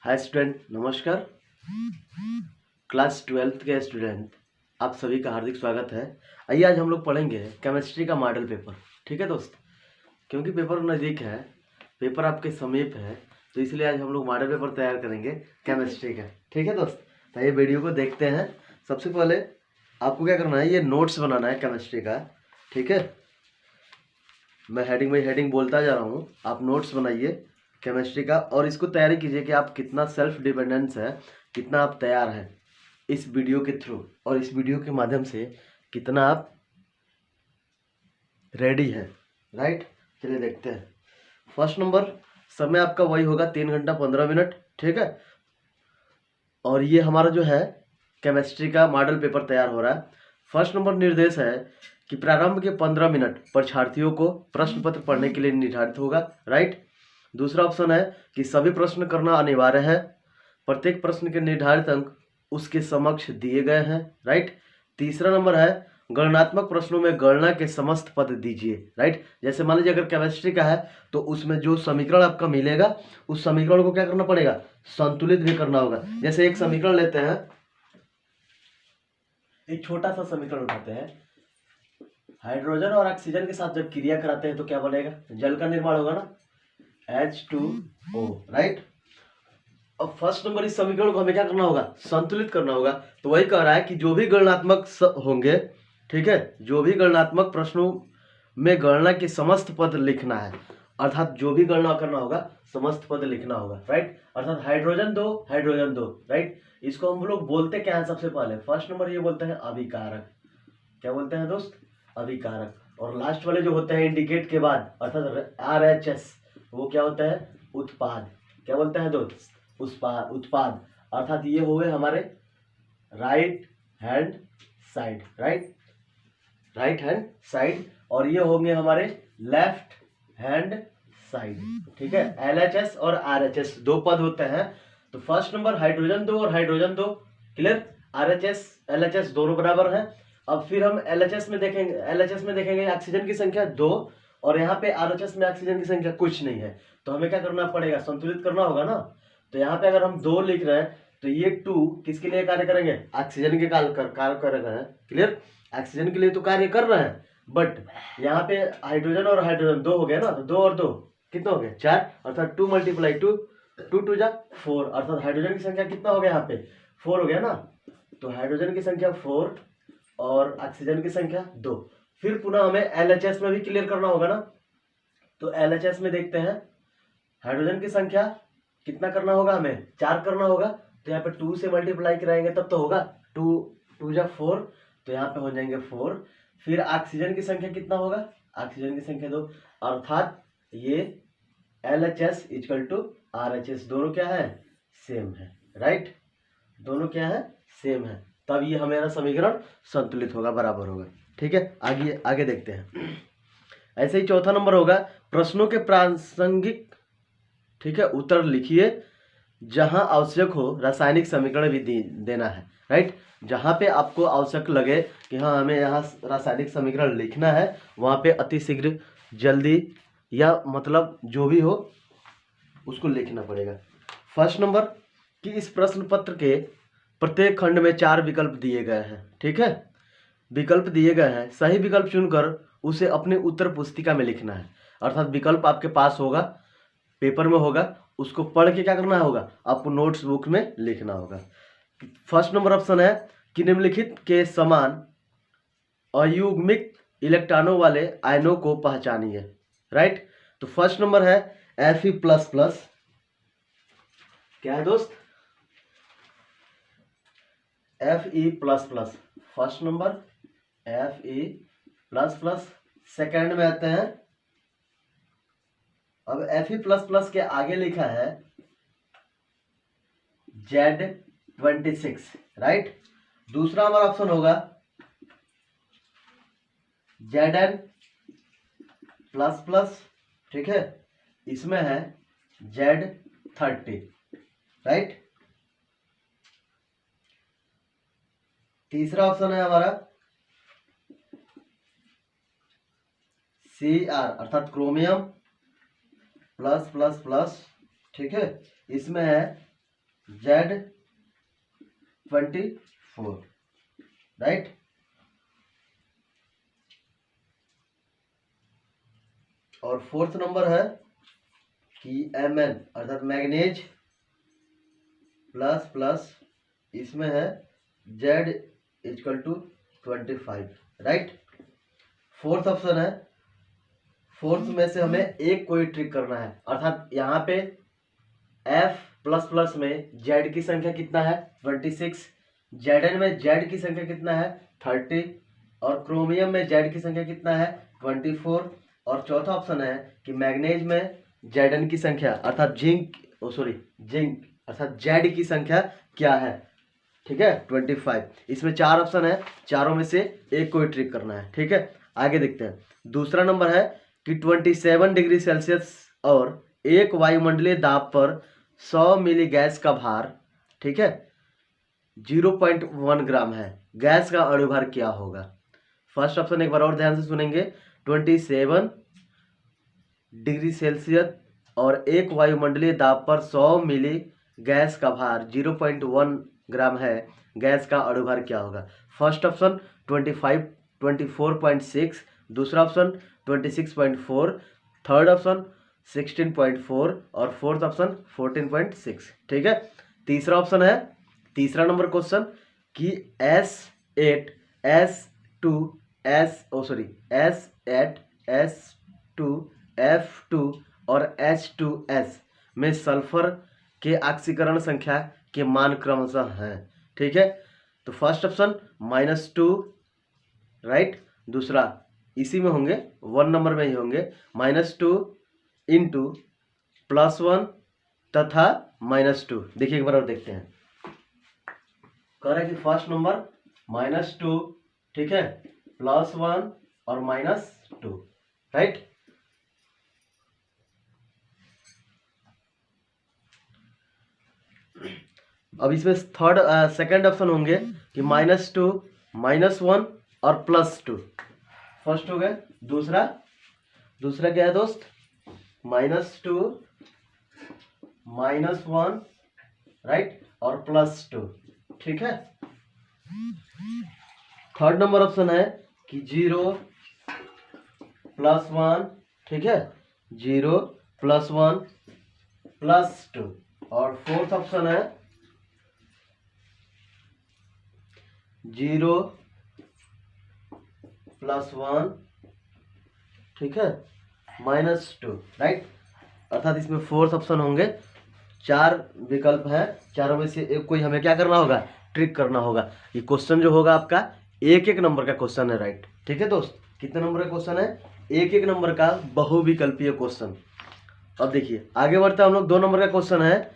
Hi student, नमस्कार। Class 12th के student आप सभी का हार्दिक स्वागत है। आइए आज हम लोग पढ़ेंगे केमिस्ट्री का मॉडल पेपर। ठीक है दोस्त, क्योंकि पेपर नज़दीक है, पेपर आपके समीप है, तो इसलिए आज हम लोग मॉडल पेपर तैयार करेंगे केमिस्ट्री का। ठीक है दोस्त, तो ये वीडियो को देखते हैं। सबसे पहले आपको क्या करना है, ये नोट्स बनाना है केमिस्ट्री का। ठीक है, मैं हेडिंग बाई हेडिंग बोलता जा रहा हूँ, आप नोट्स बनाइए केमिस्ट्री का और इसको तैयारी कीजिए कि आप कितना सेल्फ डिपेंडेंस है, कितना आप तैयार हैं इस वीडियो के थ्रू और इस वीडियो के माध्यम से कितना आप रेडी हैं। राइट, चलिए देखते हैं। फर्स्ट नंबर, समय आपका वही होगा 3 घंटा 15 मिनट। ठीक है, और ये हमारा जो है केमिस्ट्री का मॉडल पेपर तैयार हो रहा है। फर्स्ट नंबर निर्देश है कि प्रारंभ के 15 मिनट परीक्षार्थियों को प्रश्न पत्र पढ़ने के लिए निर्धारित होगा। राइट, दूसरा ऑप्शन है कि सभी प्रश्न करना अनिवार्य है, प्रत्येक प्रश्न के निर्धारित अंक उसके समक्ष दिए गए हैं। राइट, तीसरा नंबर है गणनात्मक प्रश्नों में गणना के समस्त पद दीजिए। राइट, जैसे मान लीजिए अगर केमिस्ट्री का है तो उसमें जो समीकरण आपका मिलेगा उस समीकरण को क्या करना पड़ेगा, संतुलित भी करना होगा। जैसे एक समीकरण लेते हैं, एक छोटा सा समीकरण उठाते हैं, हाइड्रोजन और ऑक्सीजन के साथ जब क्रिया कराते हैं तो क्या बनेगा, जल का निर्माण होगा ना, H2O। राइट, अब फर्स्ट नंबर इस समीकरण को हमें क्या करना होगा, संतुलित करना होगा। तो वही कह रहा है कि जो भी गणनात्मक होंगे, ठीक है, जो भी गणनात्मक प्रश्नों में गणना के समस्त पद लिखना है, अर्थात जो भी गणना करना होगा समस्त पद लिखना होगा। राइट, अर्थात हाइड्रोजन दो, हाइड्रोजन दो। राइट, इसको हम लोग बोलते क्या है, सबसे पहले फर्स्ट नंबर ये बोलते हैं अभिकारक। क्या बोलते हैं दोस्त, अभिकारक। और लास्ट वाले जो होते हैं इंडिकेट के बाद अर्थात RHS, वो क्या होता है, उत्पाद। क्या बोलते हैं दोस्त, उत्पाद। अर्थात ये हो गए हमारे right hand side. Right hand side, और ये होंगे हमारे लेफ्ट हैंड साइड। ठीक है, LHS और RHS दो पद होते हैं। तो फर्स्ट नंबर हाइड्रोजन दो और हाइड्रोजन दो, क्लियर। RHS LHS दोनों बराबर हैं। अब फिर हम LHS में देखेंगे ऑक्सीजन की संख्या 2 और यहाँ पे RHS में ऑक्सीजन की संख्या कुछ नहीं है, तो हमें क्या करना पड़ेगा, संतुलित करना होगा ना। तो यहाँ पे अगर हम 2 लिख रहे हैं तो ये 2 किसके लिए कार्य करेंगे, ऑक्सीजन के कार्य कर रहे हैं। क्लियर, ऑक्सीजन के लिए तो कार्य कर रहे हैं, बट यहाँ पे हाइड्रोजन और हाइड्रोजन 2 हो गया ना, तो 2 और 2 कितना हो गया, 4, अर्थात 2 × 2 2 2 जा 4, अर्थात हाइड्रोजन की संख्या कितना हो गया, यहाँ पे 4 हो गया ना। तो हाइड्रोजन की संख्या 4 और ऑक्सीजन की संख्या 2। फिर पुनः हमें LHS में भी क्लियर करना होगा ना। तो LHS में देखते हैं, हाइड्रोजन की संख्या कितना करना होगा, हमें 4 करना होगा। तो यहाँ पे 2 से मल्टीप्लाई कराएंगे तब तो होगा, 2 2 जा 4, तो यहाँ पे हो जाएंगे 4। फिर ऑक्सीजन की संख्या कितना होगा, ऑक्सीजन की संख्या 2, अर्थात ये LHS = RHS दोनों क्या है, सेम है। राइट, दोनों क्या है, सेम है, तब ये हमारा समीकरण संतुलित होगा, बराबर होगा। ठीक है, आगे आगे देखते हैं। ऐसे ही चौथा नंबर होगा प्रश्नों के प्रासंगिक, ठीक है, उत्तर लिखिए। जहां आवश्यक हो रासायनिक समीकरण भी देना है। राइट, जहां पे आपको आवश्यक लगे कि हाँ हमें यहाँ रासायनिक समीकरण लिखना है, वहां पे अतिशीघ्र, जल्दी, या मतलब जो भी हो उसको लिखना पड़ेगा। फर्स्ट नंबर कि इस प्रश्न पत्र के प्रत्येक खंड में 4 विकल्प दिए गए हैं। ठीक है, विकल्प दिए गए हैं, सही विकल्प चुनकर उसे अपने उत्तर पुस्तिका में लिखना है। अर्थात विकल्प आपके पास होगा, पेपर में होगा, उसको पढ़ के क्या करना होगा, आपको नोट्स बुक में लिखना होगा। फर्स्ट नंबर ऑप्शन है कि निम्नलिखित के समान अयुग्मिक इलेक्ट्रॉनों वाले आयनों को पहचानिए। राइट, तो फर्स्ट नंबर है Fe++। क्या है दोस्त, Fe++, first number Fe++। Second में आते हैं, अब Fe++ के आगे लिखा है Z26। राइट, दूसरा हमारा ऑप्शन होगा Zn++। ठीक है, इसमें है Z30। राइट, तीसरा ऑप्शन है हमारा Cr अर्थात क्रोमियम +++। ठीक है, इसमें है Z24, राइट। और फोर्थ नंबर है कि Mn अर्थात मैग्नीज प्लस प्लस, इसमें है Z=25, राइट। फोर्थ ऑप्शन है, फोर्थ में से हमें एक कोई ट्रिक करना है, अर्थात यहाँ पे F प्लस प्लस में Z की संख्या कितना है 26, Zn में Z की संख्या कितना है 30, और क्रोमियम में Z की संख्या कितना है 24, और चौथा ऑप्शन है कि मैग्नीज में Zn की संख्या अर्थात जिंक अर्थात Z की संख्या क्या है, ठीक है 25। इसमें चार ऑप्शन है, चारों में से एक कोई ट्रिक करना है, ठीक है। आगे देखते हैं। दूसरा नंबर है कि 27 डिग्री सेल्सियस और एक वायुमंडलीय दाब पर 100 मिली गैस का भार, ठीक है 0.1 ग्राम है, गैस का अणुभार क्या होगा। फर्स्ट ऑप्शन एक बार और ध्यान से सुनेंगे। 27 डिग्री सेल्सियस और एक वायुमंडलीय दाब पर 100 मिली गैस का भार 0.1 ग्राम है, गैस का अणुभार क्या होगा। फर्स्ट ऑप्शन 24.6, दूसरा ऑप्शन 26.4, थर्ड ऑप्शन 16.4 और फोर्थ ऑप्शन 14.6, ठीक है। तीसरा ऑप्शन है, तीसरा नंबर क्वेश्चन कि S8 S2 S8 S2 F2 और H2S में सल्फर के ऑक्सीकरण संख्या के मान क्रमशः हैं, ठीक है। तो फर्स्ट ऑप्शन -2, राइट। दूसरा इसी में होंगे, 1 नंबर में ही होंगे, -2 इंटू +1 तथा -2। देखिए एक बार और देखते हैं। कह रहा है कि फर्स्ट नंबर -2, ठीक है, +1 और -2, राइट। अब इसमें सेकंड ऑप्शन होंगे कि -2 -1 और +2। फर्स्ट हो गया। दूसरा क्या है दोस्त, -2 -1, राइट, और +2, ठीक है। थर्ड नंबर ऑप्शन है कि 0 +1, ठीक है, 0 +1 +2, और फोर्थ ऑप्शन है 0 +1, ठीक है, -2, राइट। अर्थात इसमें फोर्थ ऑप्शन होंगे। चार विकल्प है, चारों में से एक कोई हमें क्या करना होगा, ट्रिक करना होगा। ये क्वेश्चन जो होगा आपका एक नंबर का क्वेश्चन है, राइट, ठीक है दोस्त। कितने नंबर का क्वेश्चन है, एक नंबर का बहुविकल्पीय क्वेश्चन। अब देखिए आगे बढ़ते हैं हम लोग। 2 नंबर का क्वेश्चन है,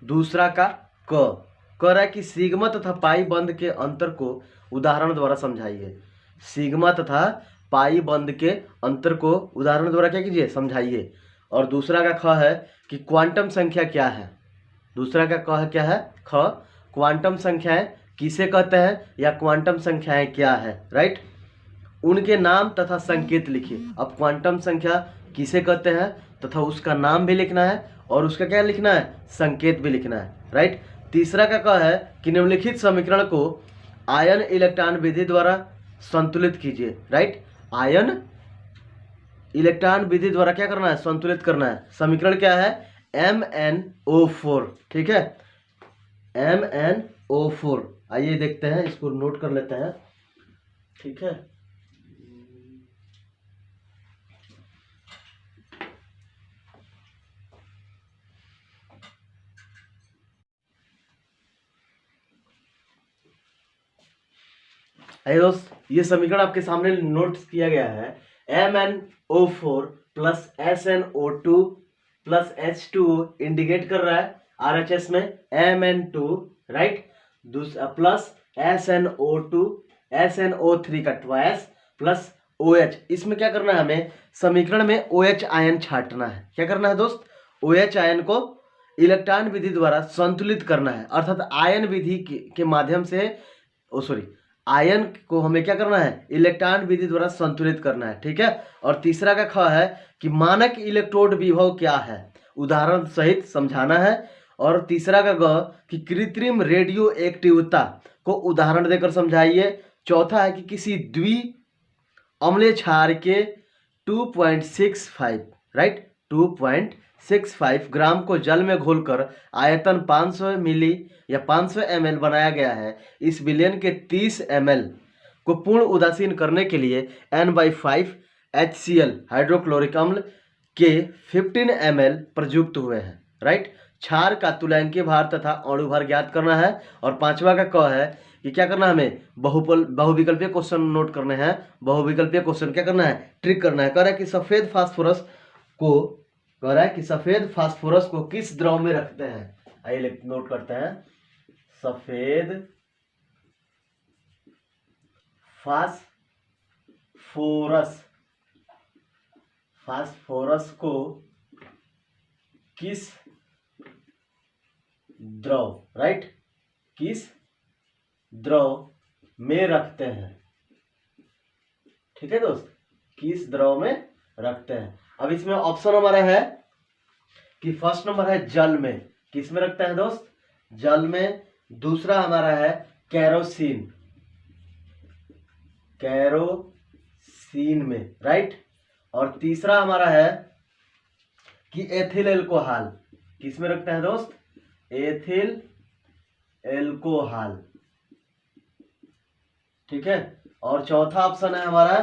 दूसरा का कह रहा है कि सिग्मा तथा पाई बंद के अंतर को उदाहरण द्वारा समझाइए। सिग्मा तथा पाई बंद के अंतर को उदाहरण द्वारा क्या कीजिए, समझाइए। और दूसरा का ख है कि क्वांटम संख्या क्या है। दूसरा का क क्या है, ख, क्वांटम संख्याएं किसे कहते हैं या क्वांटम संख्याएं क्या है, राइट। उनके नाम तथा संकेत लिखिए। अब क्वांटम संख्या किसे कहते हैं तथा उसका नाम भी लिखना है और उसका क्या लिखना है, संकेत भी लिखना है, राइट। तीसरा का कह है कि निम्नलिखित समीकरण को आयन इलेक्ट्रॉन विधि द्वारा संतुलित कीजिए, राइट। आयन इलेक्ट्रॉन विधि द्वारा क्या करना है, संतुलित करना है। समीकरण क्या है, MnO4, ठीक है, MnO4। आइए देखते हैं, इसको नोट कर लेते हैं, ठीक है। दोस्त ये समीकरण आपके सामने नोट किया गया है। MnO4 + SnO2 + H2O इंडिकेट कर रहा है RHS में Mn2, राइट, दूसरा प्लस SnO2 SnO3 का ट्वाइस प्लस OH। इसमें क्या करना है, हमें समीकरण में OH आयन छांटना है। क्या करना है दोस्त, OH आयन को इलेक्ट्रॉन विधि द्वारा संतुलित करना है, अर्थात आयन विधि के माध्यम से आयन को हमें क्या करना है, इलेक्ट्रॉन विधि द्वारा संतुलित करना है, ठीक है। और तीसरा का ख है कि मानक इलेक्ट्रोड विभव क्या है, उदाहरण सहित समझाना है। और तीसरा का ग कि कृत्रिम रेडियो एक्टिवता को उदाहरण देकर समझाइए। चौथा है कि किसी द्वि अम्लीय क्षार के 2.65 राइट 2.65 ग्राम को जल में घोलकर आयतन 500 मिली या 500 ml बनाया गया है। इस विलयन के 30 ml को पूर्ण उदासीन करने के लिए N/5 HCl हाइड्रोक्लोरिक अम्ल के 15 ml प्रयुक्त हुए हैं। राइट, क्षार का तुल्यांकीय भार तथा अणु भार ज्ञात करना है। और पांचवा का क है कि क्या करना है, हमें बहुविकल्पीय क्वेश्चन नोट करने हैं। बहुविकल्पीय क्वेश्चन क्या करना है, ट्रिक करना है। कह रहा है कि सफेद फास्फोरस को किस द्रव में रखते हैं। आइए नोट करते हैं। सफेद फास्फोरस को किस द्रव, राइट, किस द्रव में रखते हैं। ठीक है दोस्त, किस द्रव में रखते हैं। अब इसमें ऑप्शन हमारा है कि फर्स्ट नंबर है जल में। किस में रखते हैं दोस्त, जल में। दूसरा हमारा है केरोसिन में, राइट। और तीसरा हमारा है कि एथिल एल्कोहल। किस में रखते हैं दोस्त, एथिल एल्कोहल। ठीक है। और चौथा ऑप्शन है हमारा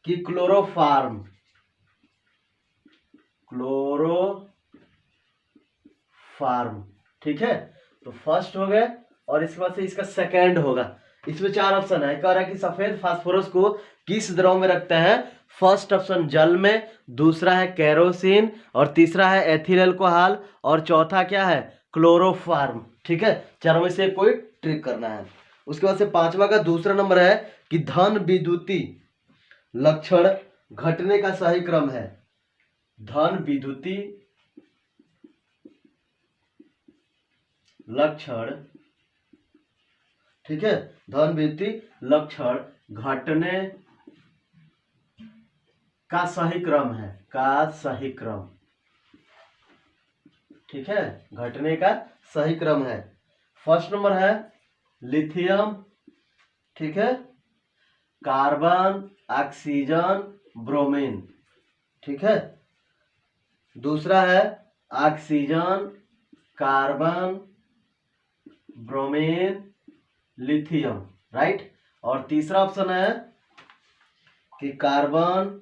कि क्लोरोफार्म। ठीक है, तो फर्स्ट हो गए और इसके बाद से इसका सेकंड होगा। इसमें चार ऑप्शन है। कह रहा है कि सफेद फास्फोरस को किस द्रव में रखते हैं। फर्स्ट ऑप्शन जल में, दूसरा है केरोसिन, और तीसरा है एथिल अल्कोहल, और चौथा क्या है, क्लोरोफार्म। ठीक है, चारों में से कोई ट्रिक करना है। उसके बाद से पांचवा का दूसरा नंबर है कि धन विद्युती लक्षण घटने का सही क्रम है। धन विद्युती लक्षण, ठीक है, धन विद्युती लक्षण घटने का सही क्रम है, ठीक है, घटने का सही क्रम है। फर्स्ट नंबर है लिथियम, ठीक है, कार्बन, ऑक्सीजन, ब्रोमीन। ठीक है, दूसरा है oxygen, carbon, bromine, lithium, right. और तीसरा ऑप्शन है कि कार्बन,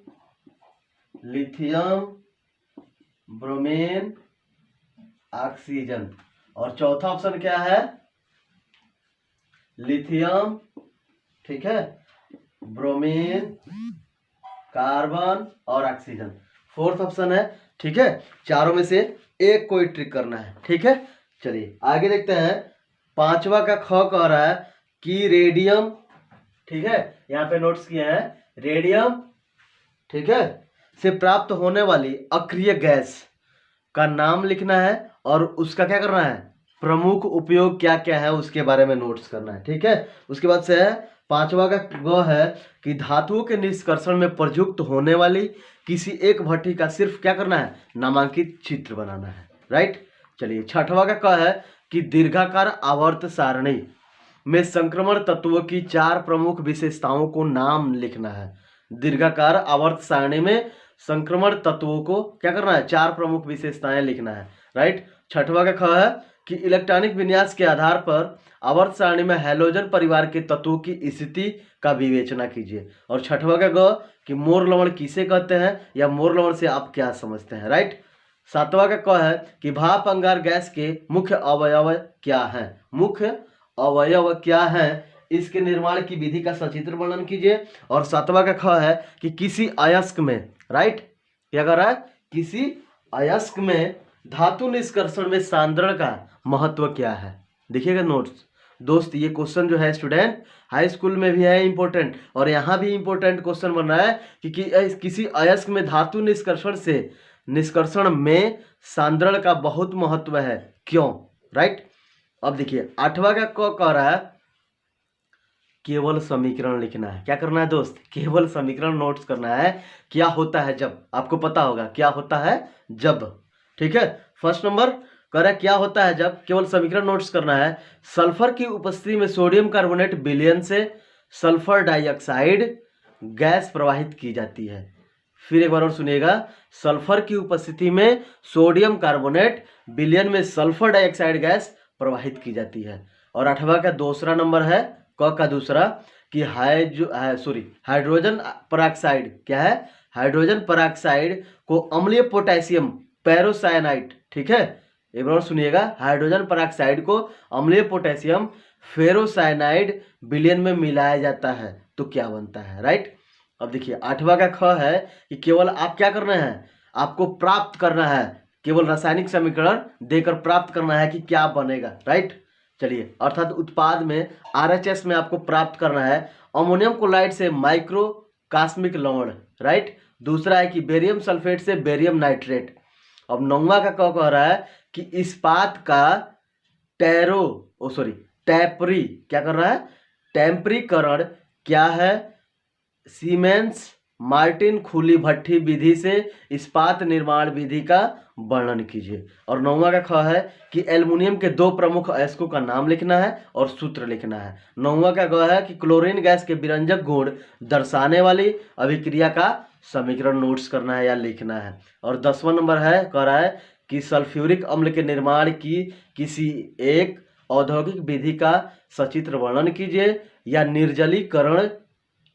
लिथियम, ब्रोमीन, ऑक्सीजन। और चौथा ऑप्शन क्या है, लिथियम, ठीक है, ब्रोमीन, कार्बन और ऑक्सीजन। फोर्थ ऑप्शन है। ठीक है, चारों में से एक कोई ट्रिक करना है। ठीक है, चलिए आगे देखते हैं। पांचवा का ख कह रहा है कि रेडियम, ठीक है, यहाँ पे नोट्स किए हैं, रेडियम, ठीक है, से प्राप्त होने वाली अक्रिय गैस का नाम लिखना है और उसका क्या करना है, प्रमुख उपयोग क्या क्या है उसके बारे में नोट्स करना है। ठीक है, उसके बाद से है पांचवा का ग है कि धातुओं के निष्कर्षण में प्रयुक्त होने वाली किसी एक भट्टी का सिर्फ क्या करना है, नामांकित चित्र बनाना है, राइट। चलिए छठवा का क है कि दीर्घाकार आवर्त सारणी में संक्रमण तत्वों की चार प्रमुख विशेषताओं को नाम लिखना है। दीर्घाकार आवर्त सारणी में संक्रमण तत्वों को क्या करना है, चार प्रमुख विशेषताएं लिखना है, राइट। छठवा का ख है कि इलेक्ट्रॉनिक विन्यास के आधार पर आवर्त सारणी में हैलोजन परिवार के तत्वों की स्थिति का विवेचना कीजिए। और छठवा का ग कि मोर लवण किसे कहते हैं या मोर लवण से आप क्या समझते हैं, राइट। सातवां का क है कि भाप अंगार गैस के मुख्य अवयव क्या है, मुख्य अवयव क्या है, इसके निर्माण की विधि का सचित्र वर्णन कीजिए। और सातवां का ख है कि किसी अयस्क में, राइट, क्या कर रहा है, किसी अयस्क में धातु निष्कर्षण में सांद्रण का महत्व क्या है। देखिएगा नोट्स दोस्त, ये क्वेश्चन जो है स्टूडेंट हाई स्कूल में भी है इंपॉर्टेंट, और यहाँ भी इंपॉर्टेंट क्वेश्चन बन रहा है कि किसी अयस्क में धातु निष्कर्षण में सांद्रण का बहुत महत्व है, क्यों, राइट। अब देखिए आठवां का कह रहा है केवल समीकरण लिखना है। क्या करना है दोस्त, केवल समीकरण नोट्स करना है। क्या होता है जब, आपको पता होगा क्या होता है जब। ठीक है, फर्स्ट नंबर कह रहा है क्या होता है जब, केवल समीकरण नोट्स करना है, सल्फर की उपस्थिति में सोडियम कार्बोनेट विलयन से सल्फर डाइऑक्साइड गैस प्रवाहित की जाती है। फिर एक बार और सुनिएगा, सल्फर की उपस्थिति में सोडियम कार्बोनेट विलयन में सल्फर डाइऑक्साइड गैस प्रवाहित की जाती है। और 8वां का दूसरा नंबर है, क का दूसरा, कि हाइड्रोजन पेरोक्साइड क्या है, हाइड्रोजन पेरोक्साइड को अम्लीय पोटेशियम फेरोसाइनाइड, ठीक है, एक बार सुनिएगा, हाइड्रोजन पेरोक्साइड को अम्लीय पोटेशियम फेरोसाइनाइड विलयन में मिलाया जाता है तो क्या बनता है, राइट। अब देखिए 8वां का ख है कि केवल आप क्या करना है, आपको प्राप्त करना है, केवल रासायनिक समीकरण देकर प्राप्त करना है कि क्या बनेगा, राइट। चलिए, अर्थात उत्पाद में RHS में आपको प्राप्त करना है अमोनियम क्लोराइड से माइक्रोकास्मिक लवण, राइट। दूसरा है कि बेरियम सल्फेट से बेरियम नाइट्रेट। अब 9वां का क्या कह रहा है कि इस्पात का टैपरी क्या कर रहा है, टेम्परीकरण क्या है, सीमेंस मार्टिन खुली भट्ठी विधि से इस्पात निर्माण विधि का वर्णन कीजिए। और 9वां का ख है कि एल्युमिनियम के 2 प्रमुख अयस्कों का नाम लिखना है और सूत्र लिखना है। 9वां का ग है कि क्लोरीन गैस के विरंजक गुण दर्शाने वाली अभिक्रिया का समीकरण नोट्स करना है या लिखना है। और 10वां नंबर है, कह रहा है कि सल्फ्यूरिक अम्ल के निर्माण की किसी एक औद्योगिक विधि का सचित्र वर्णन कीजिए या निर्जलीकरण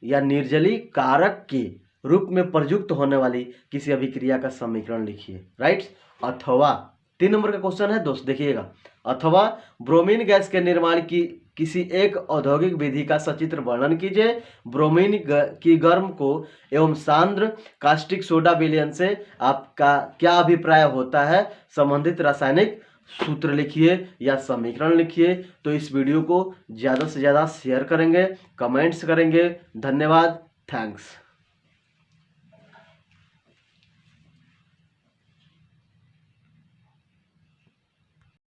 या निर्जलीकारक के रूप में प्रयुक्त होने वाली किसी अभिक्रिया का समीकरण लिखिए, राइट। अथवा 3 नंबर का क्वेश्चन है दोस्त, देखिएगा, अथवा ब्रोमीन गैस के निर्माण की किसी एक औद्योगिक विधि का सचित्र वर्णन कीजिए। ब्रोमीन की गर्म को एवं सांद्र कास्टिक सोडा विलयन से आपका क्या अभिप्राय होता है, संबंधित रासायनिक सूत्र लिखिए या समीकरण लिखिए। तो इस वीडियो को ज़्यादा से ज़्यादा शेयर करेंगे, कमेंट्स करेंगे। धन्यवाद, थैंक्स।